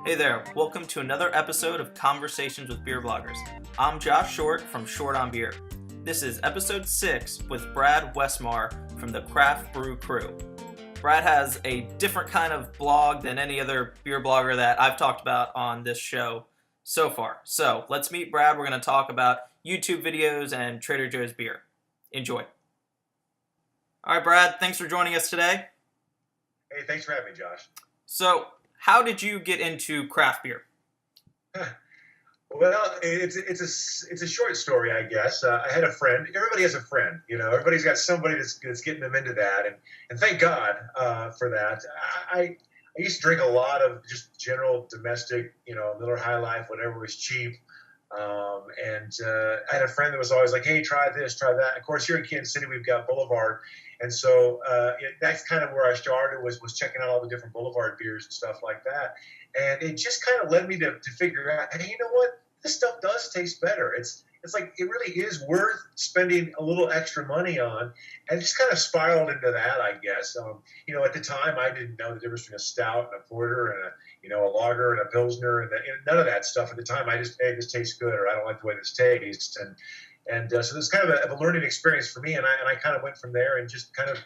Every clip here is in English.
Hey there, welcome to another episode of Conversations with Beer Bloggers. I'm Josh Short from Short on Beer. This is episode 6 with Brad Westmar from the Craft Brew Crew. Brad has a different kind of blog than any other beer blogger that I've talked about on this show so far. So let's meet Brad. We're going to talk about YouTube videos and Trader Joe's beer. Enjoy. All right, Brad, thanks for joining us today. Hey, thanks for having me, Josh. So, how did you get into craft beer? Well, it's a short story, I guess. I had a friend. Everybody has a friend, you know. Everybody's got somebody that's getting them into that, and thank God for that. I used to drink a lot of just general domestic, you know, Miller High Life, whatever was cheap. I had a friend that was always like, "Hey, try this, try that." Of course, here in Kansas City, we've got Boulevard, and so that's kind of where I started was checking out all the different Boulevard beers and stuff like that. And it just kind of led me to figure out, hey, you know what? This stuff does taste better. It's like it really is worth spending a little extra money on, and just kind of spiraled into that, I guess. You know, at the time, I didn't know the difference between a stout and a porter and a lager and a pilsner and none of that stuff at the time. I just, hey, this tastes good, or I don't like the way this tastes, and so this is kind of a learning experience for me, and I kind of went from there and just kind of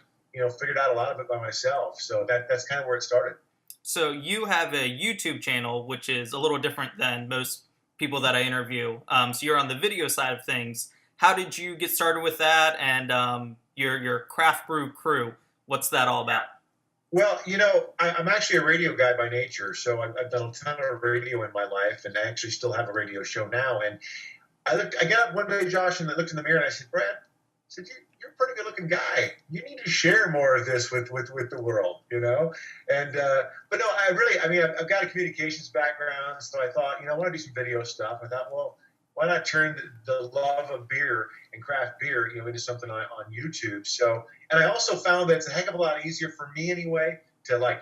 figured out a lot of it by myself. So that's kind of where it started. So you have a YouTube channel, which is a little different than most people that I interview. So you're on the video side of things. How did you get started with that? And your Craft Brew Crew, what's that all about? Well, I'm actually a radio guy by nature, so I've done a ton of radio in my life, and I actually still have a radio show now. And I got up one day, Josh, and I looked in the mirror and I said, "Brad," I said, you're a pretty good-looking guy. You need to share more of this with the world, And but no, I've got a communications background, so I thought, I want to do some video stuff. I thought, well, why not turn the love of beer and craft beer, into something on YouTube? So, and I also found that it's a heck of a lot easier for me anyway to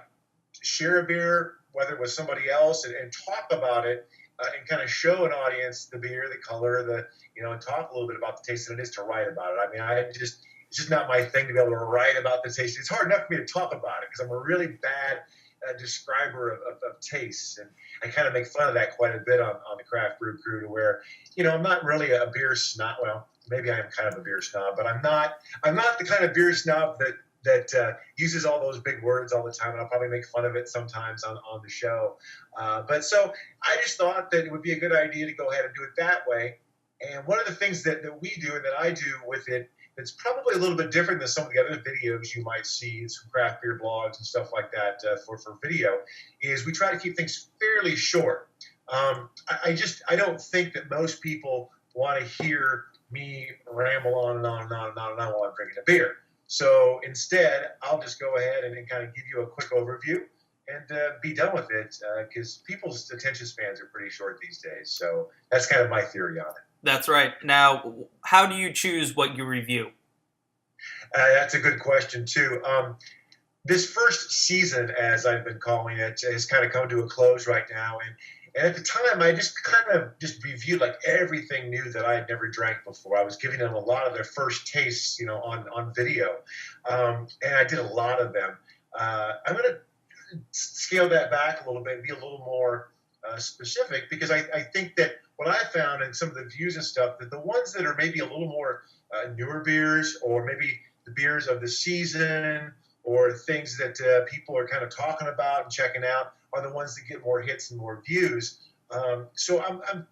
share a beer, whether it was somebody else, and talk about it. And kind of show an audience the beer, the color, and talk a little bit about the taste than it is to write about it. It's just not my thing to be able to write about the taste. It's hard enough for me to talk about it because I'm a really bad describer of tastes. And I kind of make fun of that quite a bit on the Craft Brew Crew, to where, I'm not really a beer snob. Well, maybe I am kind of a beer snob, but I'm not the kind of beer snob that uses all those big words all the time, and I'll probably make fun of it sometimes on the show. But so I just thought that it would be a good idea to go ahead and do it that way. And one of the things that we do and that I do with it that's probably a little bit different than some of the other videos you might see, some craft beer blogs and stuff like that for video, is we try to keep things fairly short. I don't think that most people want to hear me ramble on and on and on and on and on while I'm drinking a beer. So instead, I'll just go ahead and kind of give you a quick overview and be done with it, because people's attention spans are pretty short these days. So that's kind of my theory on it. That's right. Now, how do you choose what you review? That's a good question, too. This first season, as I've been calling it, has kind of come to a close right now. And at the time, I just kind of reviewed everything new that I had never drank before. I was giving them a lot of their first tastes, on video. And I did a lot of them. I'm going to scale that back a little bit and be a little more specific, because I think that what I found in some of the views and stuff, that the ones that are maybe a little more newer beers, or maybe the beers of the season, or things that people are kind of talking about and checking out, are the ones that get more hits and more views. So I'm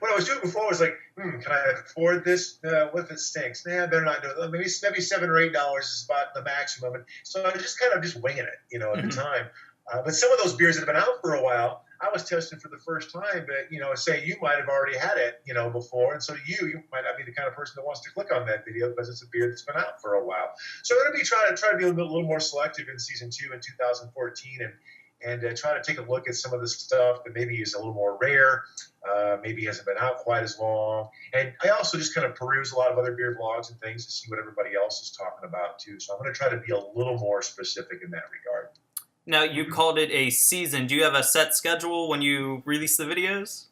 what I was doing before was like, can I afford this? What if it stinks? Nah, I better not do it. Maybe $7 or $8 is about the maximum. And so I was just kind of winging it, at the time. But some of those beers that have been out for a while, I was testing for the first time. But say you might have already had it, before, and so you might not be the kind of person that wants to click on that video because it's a beer that's been out for a while. So I'm going to be trying to be a little more selective in season 2 in 2014, and try to take a look at some of the stuff that maybe is a little more rare, maybe hasn't been out quite as long. And I also just kind of peruse a lot of other beer blogs and things to see what everybody else is talking about too. So I'm going to try to be a little more specific in that regard. Now, you called it a season. Do you have a set schedule when you release the videos?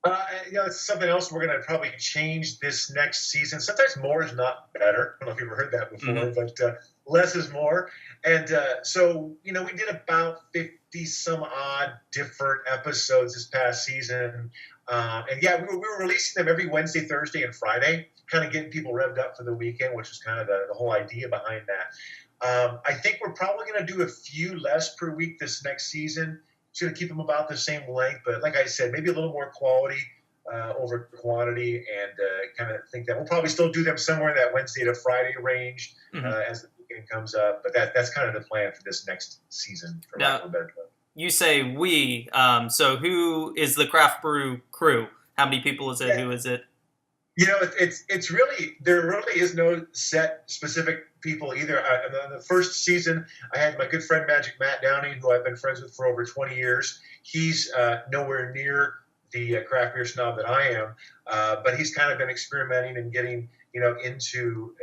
It's something else we're going to probably change this next season. Sometimes more is not better. I don't know if you've ever heard that before, but less is more. And so, we did about 50 some odd different episodes this past season. And yeah, we were releasing them every Wednesday, Thursday, and Friday, kind of getting people revved up for the weekend, which was kind of the whole idea behind that. I think we're probably going to do a few less per week this next season. It's going to keep them about the same length, but like I said, maybe a little more quality over quantity, and kind of think that we'll probably still do them somewhere in that Wednesday to Friday range as the weekend comes up. But that's kind of the plan for this next season, for lack of a better term. You say we, so who is the Craft Brew Crew? How many people is it? Yeah. Who is it? It's really, there really is no set specific people either. In the first season, I had my good friend Matt Downing, who I've been friends with for over 20 years. He's nowhere near the craft beer snob that I am, but he's kind of been experimenting and getting into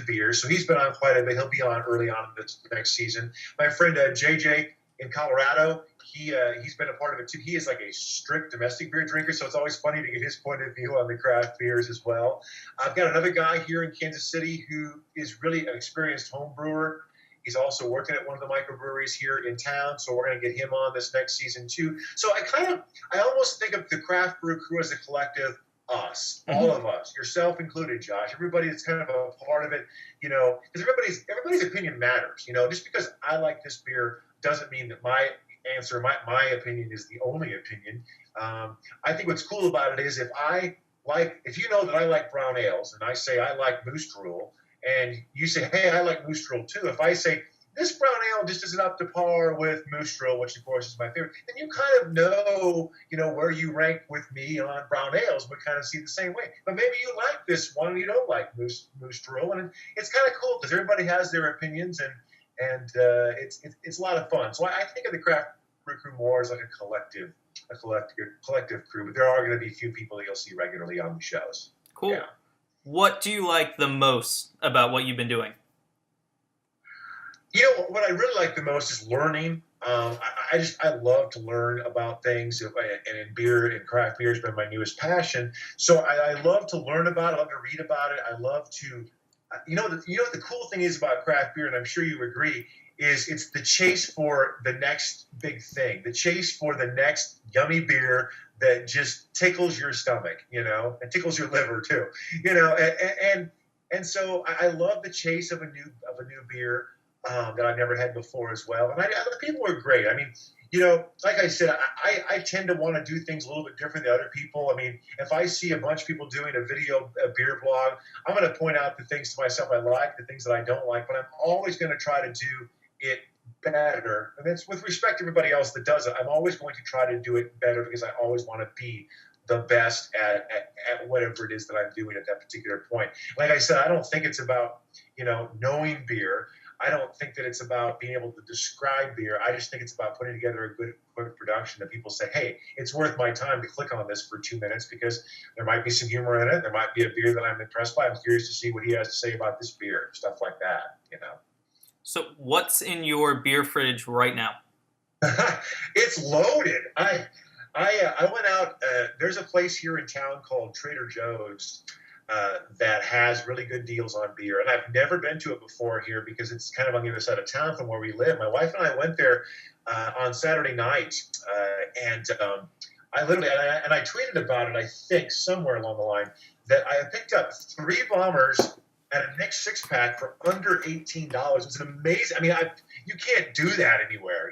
beer. So he's been on quite a bit. He'll be on early on in the next season. My friend JJ in Colorado, he's been a part of it too. He is like a strict domestic beer drinker, so it's always funny to get his point of view on the craft beers as well. I've got another guy here in Kansas City who is really an experienced home brewer. He's also working at one of the microbreweries here in town, so we're going to get him on this next season too. So I almost think of the Craft Brew Crew as a collective, us, all of us, yourself included, Josh. Everybody that's kind of a part of it, because everybody's opinion matters. Just because I like this beer doesn't mean that my answer, my opinion is the only opinion. I think what's cool about it is if you know that I like brown ales and I say I like Moose Drool, and you say, hey, I like Moose Drool too. If I say, this brown ale just isn't up to par with Moose Drool, which of course is my favorite, then you kind of know, where you rank with me on brown ales. We kind of see the same way. But maybe you like this one and you don't like Moose Drool. And it's kind of cool because everybody has their opinions, and it's a lot of fun. So I think of the Craft Brew Crew more as like a collective crew. But there are going to be a few people that you'll see regularly on the shows. Cool. Yeah. What do you like the most about what you've been doing? What I really like the most is learning. I love to learn about things, and in beer and craft beer has been my newest passion. So I love to learn about it. I love to read about it. I love to, the cool thing is about craft beer, and I'm sure you agree, is it's the chase for the next big thing, the chase for the next yummy beer that just tickles your stomach, and tickles your liver too, and so I love the chase of a new beer that I've never had before as well. And the people are great. I mean, like I said, I tend to want to do things a little bit different than other people. I mean, if I see a bunch of people doing a beer blog, I'm going to point out the things to myself I like, the things that I don't like, but I'm always going to try to do it better. And that's with respect to everybody else that does it. I'm always going to try to do it better because I always want to be the best at whatever it is that I'm doing at that particular point. Like I said, I don't think it's about, knowing beer. I don't think that it's about being able to describe beer. I just think it's about putting together a good production that people say, hey, it's worth my time to click on this for 2 minutes because there might be some humor in it. There might be a beer that I'm impressed by. I'm curious to see what he has to say about this beer, stuff like that, So what's in your beer fridge right now? It's loaded. I went out. There's a place here in town called Trader Joe's that has really good deals on beer. And I've never been to it before here because it's kind of on the other side of town from where we live. My wife and I went there on Saturday night, and I literally, and I tweeted about it, I think, somewhere along the line, that I picked up 3 bombers at a Nick 6-pack for under $18. It was amazing. I mean, you can't do that anywhere,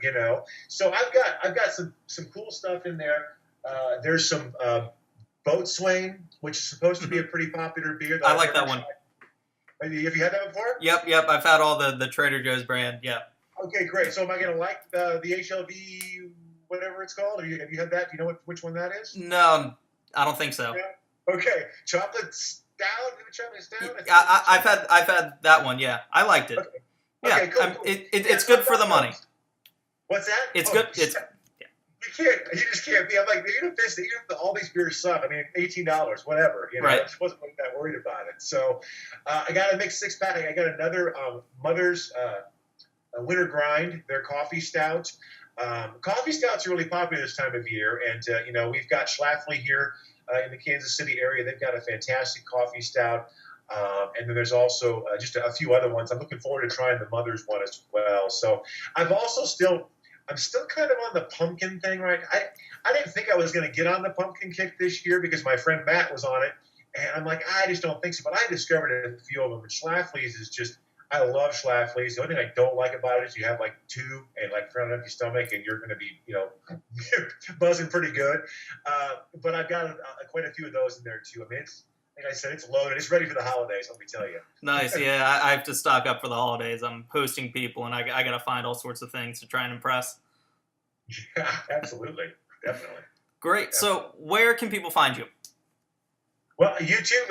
So I've got some cool stuff in there. There's some Boatswain, which is supposed to be a pretty popular beer. I like that one. Have you had that before? Yep. I've had all the Trader Joe's brand. Yeah. Okay, great. So am I going to like the HLV, whatever it's called? Have you had that? Do you know which one that is? No, I don't think so. Yeah. Okay, chocolate stout. I've had that one. Yeah, I liked it. Okay. Yeah, okay, cool. It's good for the money. What's that? It's good. It's. You just can't be. I'm like, even if all these beers suck, I mean, $18, whatever. Right. I just wasn't that worried about it. So I got a mixed 6-pack. I got another Mother's Winter Grind, their coffee stout. Coffee stouts are really popular this time of year. And, we've got Schlafly here in the Kansas City area. They've got a fantastic coffee stout. And then there's also just a few other ones. I'm looking forward to trying the Mother's one as well. So I'm still kind of on the pumpkin thing, right? I didn't think I was going to get on the pumpkin kick this year because my friend Matt was on it. And I'm like, I just don't think so. But I discovered a few of them. And Schlafly's is just, I love Schlafly's. The only thing I don't like about it is you have like two and like for an empty stomach and you're going to be, buzzing pretty good. But I've got quite a few of those in there too. I mean, like I said, it's loaded. It's ready for the holidays, let me tell you. Nice. Yeah, I have to stock up for the holidays. I'm hosting people, and I got to find all sorts of things to try and impress. Yeah, absolutely. Definitely. Great. Definitely. So where can people find you? Well, YouTube,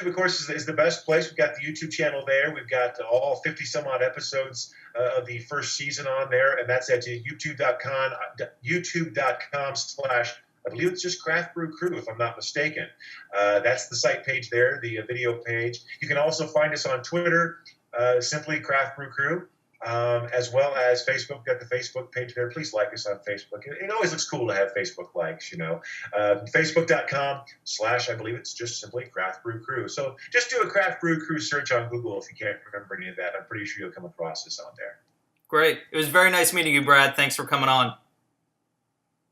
of course, is the best place. We've got the YouTube channel there. We've got all 50-some-odd episodes of the first season on there, and that's at youtube.com/ I believe it's just Craft Brew Crew, if I'm not mistaken. That's the site page there, the video page. You can also find us on Twitter, simply Craft Brew Crew, as well as Facebook. We've got the Facebook page there. Please like us on Facebook. It always looks cool to have Facebook likes, Facebook.com/ I believe it's just simply Craft Brew Crew. So just do a Craft Brew Crew search on Google if you can't remember any of that. I'm pretty sure you'll come across us on there. Great. It was very nice meeting you, Brad. Thanks for coming on.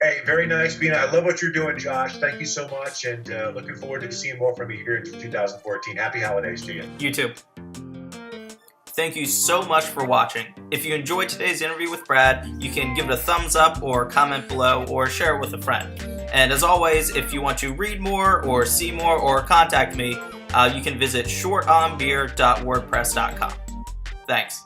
Hey, very nice being. I love what you're doing, Josh. Thank you so much, and looking forward to seeing more from you here in 2014. Happy holidays to you. You too. Thank you so much for watching. If you enjoyed today's interview with Brad, you can give it a thumbs up or comment below or share it with a friend. And as always, if you want to read more or see more or contact me, you can visit shortonbeer.wordpress.com. Thanks.